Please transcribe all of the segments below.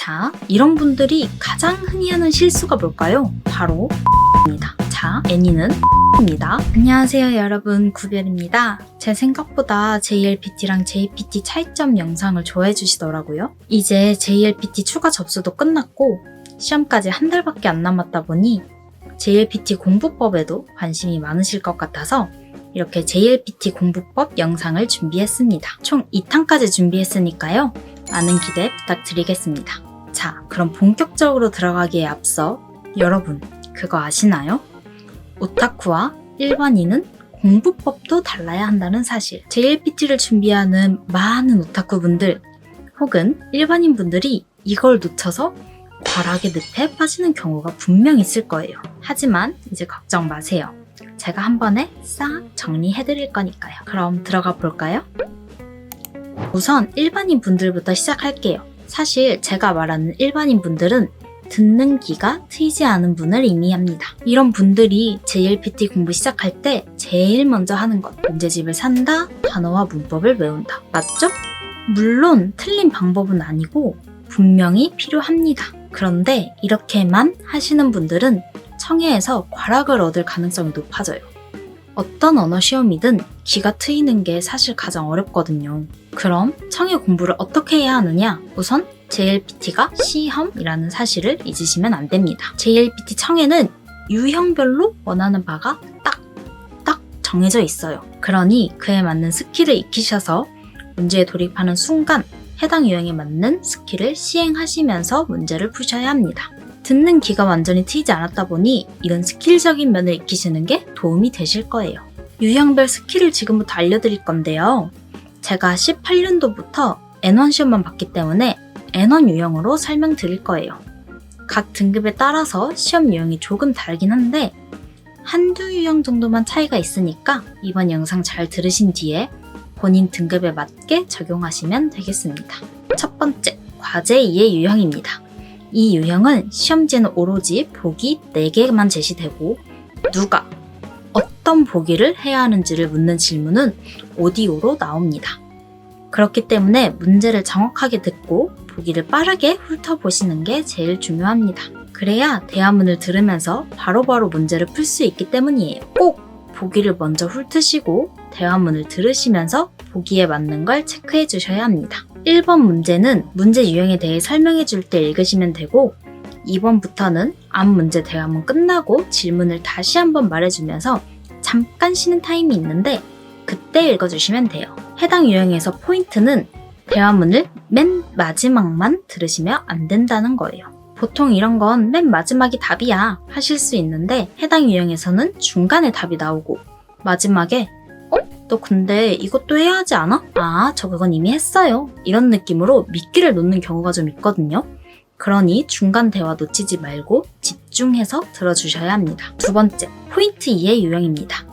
자, 이런 분들이 가장 흔히 하는 실수가 뭘까요? 바로 입니다. 자, 애니는 입니다. 안녕하세요 여러분, 구별입니다. 제 생각보다 JLPT랑 JPT 차이점 영상을 좋아해 주시더라고요. 이제 JLPT 추가 접수도 끝났고 시험까지 한 달밖에 안 남았다 보니 JLPT 공부법에도 관심이 많으실 것 같아서 이렇게 JLPT 공부법 영상을 준비했습니다. 총 2탄까지 준비했으니까요. 많은 기대 부탁드리겠습니다. 자, 그럼 본격적으로 들어가기에 앞서 여러분, 그거 아시나요? 오타쿠와 일반인은 공부법도 달라야 한다는 사실. JLPT를 준비하는 많은 오타쿠분들 혹은 일반인분들이 이걸 놓쳐서 과락의 늪에 빠지는 경우가 분명 있을 거예요. 하지만 이제 걱정 마세요. 제가 한 번에 싹 정리해드릴 거니까요. 그럼 들어가 볼까요? 우선 일반인 분들부터 시작할게요. 사실 제가 말하는 일반인 분들은 듣는 귀가 트이지 않은 분을 의미합니다. 이런 분들이 JLPT 공부 시작할 때 제일 먼저 하는 것, 문제집을 산다, 단어와 문법을 외운다. 맞죠? 물론 틀린 방법은 아니고 분명히 필요합니다. 그런데 이렇게만 하시는 분들은 청해에서 과락을 얻을 가능성이 높아져요. 어떤 언어 시험이든 귀가 트이는 게 사실 가장 어렵거든요. 그럼 청해 공부를 어떻게 해야 하느냐? 우선 JLPT가 시험이라는 사실을 잊으시면 안 됩니다. JLPT 청해는 유형별로 원하는 바가 딱 정해져 있어요. 그러니 그에 맞는 스킬을 익히셔서 문제에 돌입하는 순간 해당 유형에 맞는 스킬을 시행하시면서 문제를 푸셔야 합니다. 듣는 귀가 완전히 트이지 않았다 보니 이런 스킬적인 면을 익히시는 게 도움이 되실 거예요. 유형별 스킬을 지금부터 알려드릴 건데요. 제가 18년도부터 N1 시험만 봤기 때문에 N1 유형으로 설명드릴 거예요. 각 등급에 따라서 시험 유형이 조금 다르긴 한데 한두 유형 정도만 차이가 있으니까 이번 영상 잘 들으신 뒤에 본인 등급에 맞게 적용하시면 되겠습니다. 첫 번째, 과제 이해 유형입니다. 이 유형은 시험지에는 오로지 보기 4개만 제시되고 누가, 어떤 보기를 해야 하는지를 묻는 질문은 오디오로 나옵니다. 그렇기 때문에 문제를 정확하게 듣고 보기를 빠르게 훑어보시는 게 제일 중요합니다. 그래야 대화문을 들으면서 바로바로 문제를 풀 수 있기 때문이에요. 꼭 보기를 먼저 훑으시고 대화문을 들으시면서 보기에 맞는 걸 체크해 주셔야 합니다. 1번 문제는 문제 유형에 대해 설명해 줄 때 읽으시면 되고 2번부터는 앞 문제 대화문 끝나고 질문을 다시 한번 말해주면서 잠깐 쉬는 타임이 있는데 그때 읽어주시면 돼요. 해당 유형에서 포인트는 대화문을 맨 마지막만 들으시면 안 된다는 거예요. 보통 이런 건 맨 마지막이 답이야 하실 수 있는데 해당 유형에서는 중간에 답이 나오고 마지막에 너 근데 이것도 해야 하지 않아? 아, 저 그건 이미 했어요. 이런 느낌으로 미끼를 놓는 경우가 좀 있거든요. 그러니 중간 대화 놓치지 말고 집중해서 들어주셔야 합니다. 두 번째, 포인트 이해 유형입니다.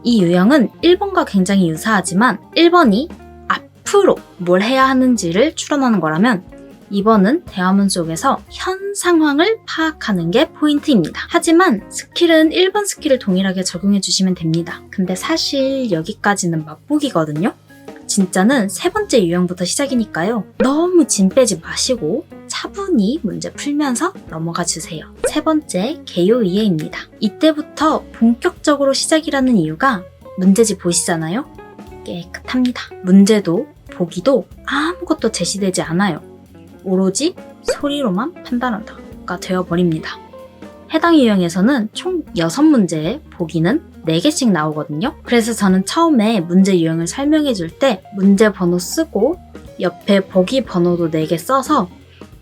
이 유형은 1번과 굉장히 유사하지만 1번이 앞으로 뭘 해야 하는지를 추론하는 거라면 2번은 대화문 속에서 현 상황을 파악하는 게 포인트입니다. 하지만 스킬은 1번 스킬을 동일하게 적용해 주시면 됩니다. 근데 사실 여기까지는 맛보기거든요. 진짜는 세 번째 유형부터 시작이니까요. 너무 짐 빼지 마시고 차분히 문제 풀면서 넘어가 주세요. 세 번째, 개요 이해입니다. 이때부터 본격적으로 시작이라는 이유가 문제집 보시잖아요. 깨끗합니다. 문제도 보기도 아무것도 제시되지 않아요. 오로지 소리로만 판단한다가 되어버립니다. 해당 유형에서는 총 6문제에 보기는 4개씩 나오거든요. 그래서 저는 처음에 문제 유형을 설명해 줄 때 문제 번호 쓰고 옆에 보기 번호도 4개 써서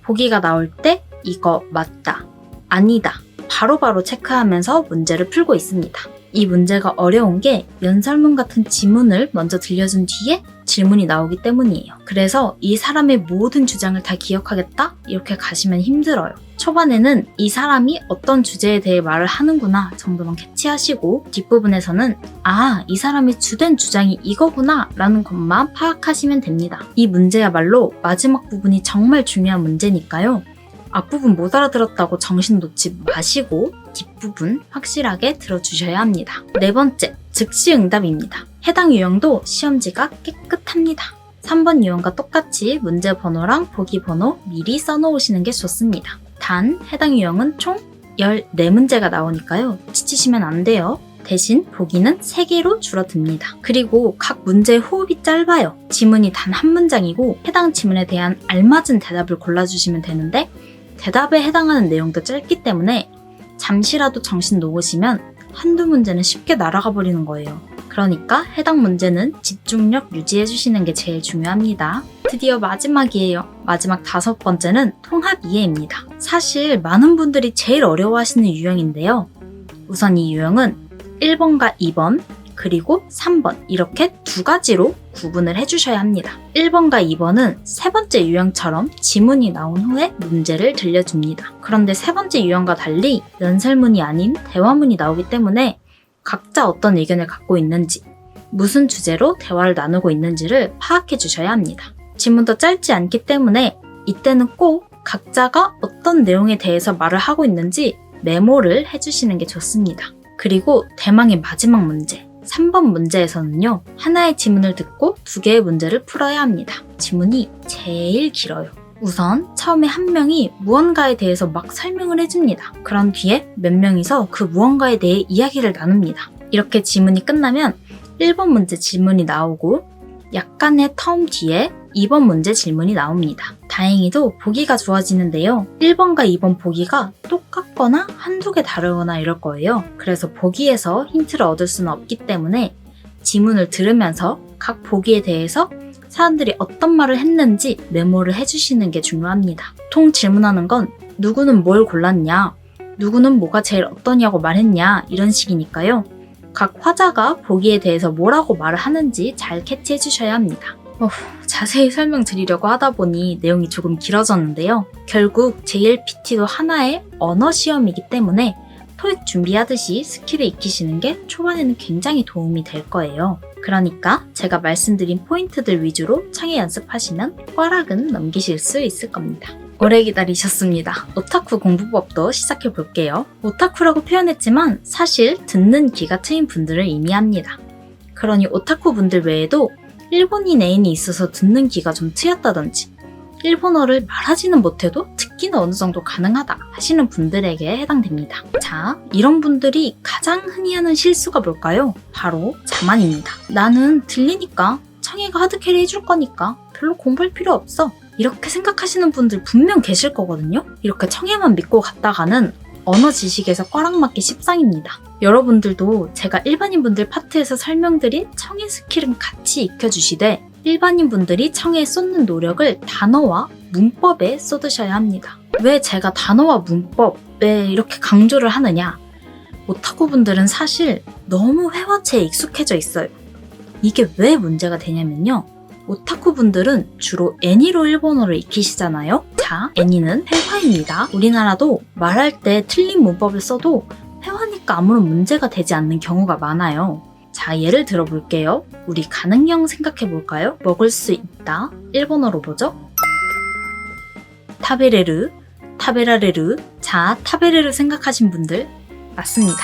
보기가 나올 때 이거 맞다, 아니다 바로바로 체크하면서 문제를 풀고 있습니다. 이 문제가 어려운 게 연설문 같은 지문을 먼저 들려준 뒤에 질문이 나오기 때문이에요. 그래서 이 사람의 모든 주장을 다 기억하겠다? 이렇게 가시면 힘들어요. 초반에는 이 사람이 어떤 주제에 대해 말을 하는구나 정도만 캐치하시고 뒷부분에서는 아, 이 사람의 주된 주장이 이거구나 라는 것만 파악하시면 됩니다. 이 문제야말로 마지막 부분이 정말 중요한 문제니까요. 앞부분 못 알아들었다고 정신 놓지 마시고 뒷부분 확실하게 들어주셔야 합니다. 네 번째, 즉시 응답입니다. 해당 유형도 시험지가 깨끗합니다. 3번 유형과 똑같이 문제 번호랑 보기 번호 미리 써놓으시는 게 좋습니다. 단 해당 유형은 총 14문제가 나오니까요. 지치시면 안 돼요. 대신 보기는 3개로 줄어듭니다. 그리고 각 문제의 호흡이 짧아요. 지문이 단 한 문장이고 해당 지문에 대한 알맞은 대답을 골라주시면 되는데 대답에 해당하는 내용도 짧기 때문에 잠시라도 정신 놓으시면 한두 문제는 쉽게 날아가 버리는 거예요. 그러니까 해당 문제는 집중력 유지해주시는 게 제일 중요합니다. 드디어 마지막이에요. 마지막 5번째는 통합 이해입니다. 사실 많은 분들이 제일 어려워하시는 유형인데요. 우선 이 유형은 1번과 2번 그리고 3번 이렇게 2가지로 구분을 해주셔야 합니다. 1번과 2번은 세 번째 유형처럼 지문이 나온 후에 문제를 들려줍니다. 그런데 세 번째 유형과 달리 연설문이 아닌 대화문이 나오기 때문에 각자 어떤 의견을 갖고 있는지, 무슨 주제로 대화를 나누고 있는지를 파악해 주셔야 합니다. 지문도 짧지 않기 때문에 이때는 꼭 각자가 어떤 내용에 대해서 말을 하고 있는지 메모를 해주시는 게 좋습니다. 그리고 대망의 마지막 문제, 3번 문제에서는요. 하나의 지문을 듣고 2개의 문제를 풀어야 합니다. 지문이 제일 길어요. 우선 처음에 한 명이 무언가에 대해서 막 설명을 해줍니다. 그런 뒤에 몇 명이서 그 무언가에 대해 이야기를 나눕니다. 이렇게 지문이 끝나면 1번 문제 질문이 나오고 약간의 텀 뒤에 2번 문제 질문이 나옵니다. 다행히도 보기가 주어지는데요. 1번과 2번 보기가 똑같거나 한두 개 다르거나 이럴 거예요. 그래서 보기에서 힌트를 얻을 수는 없기 때문에 지문을 들으면서 각 보기에 대해서 사람들이 어떤 말을 했는지 메모를 해주시는 게 중요합니다. 통 질문하는 건 누구는 뭘 골랐냐, 누구는 뭐가 제일 어떠냐고 말했냐 이런 식이니까요. 각 화자가 보기에 대해서 뭐라고 말을 하는지 잘 캐치해 주셔야 합니다. 자세히 설명드리려고 하다 보니 내용이 조금 길어졌는데요. 결국 JLPT도 하나의 언어 시험이기 때문에 토익 준비하듯이 스킬을 익히시는 게 초반에는 굉장히 도움이 될 거예요. 그러니까 제가 말씀드린 포인트들 위주로 창의 연습하시면 꽈락은 넘기실 수 있을 겁니다. 오래 기다리셨습니다. 오타쿠 공부법도 시작해 볼게요. 오타쿠라고 표현했지만 사실 듣는 귀가 트인 분들을 의미합니다. 그러니 오타쿠 분들 외에도 일본인 애인이 있어서 듣는 귀가 좀 트였다든지 일본어를 말하지는 못해도 듣기는 어느 정도 가능하다 하시는 분들에게 해당됩니다. 자, 이런 분들이 가장 흔히 하는 실수가 뭘까요? 바로 자만입니다. 나는 들리니까 청이가 하드캐리 해줄 거니까 별로 공부할 필요 없어. 이렇게 생각하시는 분들 분명 계실 거거든요. 이렇게 청해만 믿고 갔다가는 언어 지식에서 꽈락맞기 십상입니다. 여러분들도 제가 일반인분들 파트에서 설명드린 청해 스킬은 같이 익혀주시되 일반인분들이 청해에 쏟는 노력을 단어와 문법에 쏟으셔야 합니다. 왜 제가 단어와 문법에 이렇게 강조를 하느냐? 오타쿠 분들은 사실 너무 회화체에 익숙해져 있어요. 이게 왜 문제가 되냐면요. 오타쿠 분들은 주로 애니로 일본어를 익히시잖아요. 자, 애니는 회화입니다. 우리나라도 말할 때 틀린 문법을 써도 회화니까 아무런 문제가 되지 않는 경우가 많아요. 자, 예를 들어볼게요. 우리 가능형 생각해볼까요? 먹을 수 있다. 일본어로 뭐죠? 타베레르, 타베라레르. 자, 타베레르 생각하신 분들 맞습니다.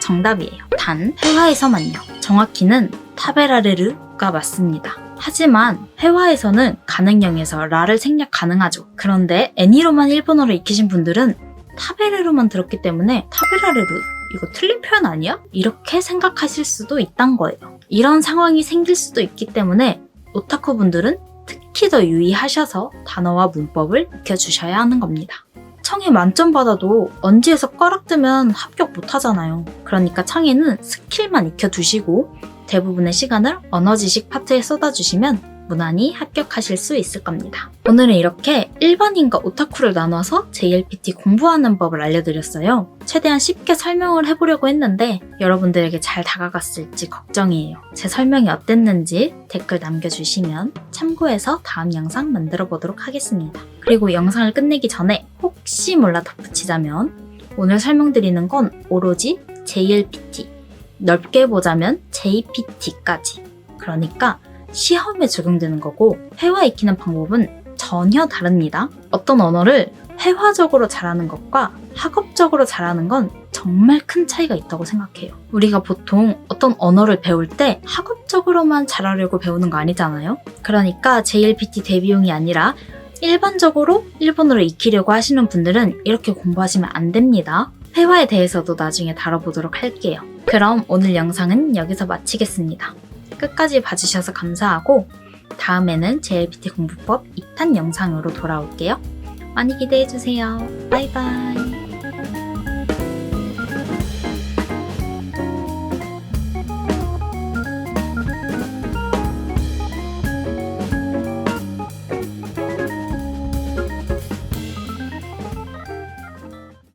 정답이에요. 단 회화에서만요. 정확히는 타베라레르가 맞습니다. 하지만 회화에서는 가능형에서 라를 생략 가능하죠. 그런데 애니로만 일본어를 익히신 분들은 타베레르만 들었기 때문에 타베라레르 이거 틀린 표현 아니야? 이렇게 생각하실 수도 있단 거예요. 이런 상황이 생길 수도 있기 때문에 오타쿠 분들은 특히 더 유의하셔서 단어와 문법을 익혀주셔야 하는 겁니다. 청해 만점 받아도 언지에서 꽈락 뜨면 합격 못 하잖아요. 그러니까 청해는 스킬만 익혀두시고 대부분의 시간을 언어 지식 파트에 쏟아주시면 무난히 합격하실 수 있을 겁니다. 오늘은 이렇게 일반인과 오타쿠를 나눠서 JLPT 공부하는 법을 알려드렸어요. 최대한 쉽게 설명을 해보려고 했는데 여러분들에게 잘 다가갔을지 걱정이에요. 제 설명이 어땠는지 댓글 남겨주시면 참고해서 다음 영상 만들어 보도록 하겠습니다. 그리고 영상을 끝내기 전에 혹시 몰라 덧붙이자면 오늘 설명드리는 건 오로지 JLPT, 넓게 보자면 JPT까지. 그러니까 시험에 적용되는 거고 회화 익히는 방법은 전혀 다릅니다. 어떤 언어를 회화적으로 잘하는 것과 학업적으로 잘하는 건 정말 큰 차이가 있다고 생각해요. 우리가 보통 어떤 언어를 배울 때 학업적으로만 잘하려고 배우는 거 아니잖아요? 그러니까 JLPT 대비용이 아니라 일반적으로 일본어를 익히려고 하시는 분들은 이렇게 공부하시면 안 됩니다. 회화에 대해서도 나중에 다뤄보도록 할게요. 그럼 오늘 영상은 여기서 마치겠습니다. 끝까지 봐주셔서 감사하고 다음에는 JLPT 공부법 2탄 영상으로 돌아올게요. 많이 기대해주세요. 바이바이.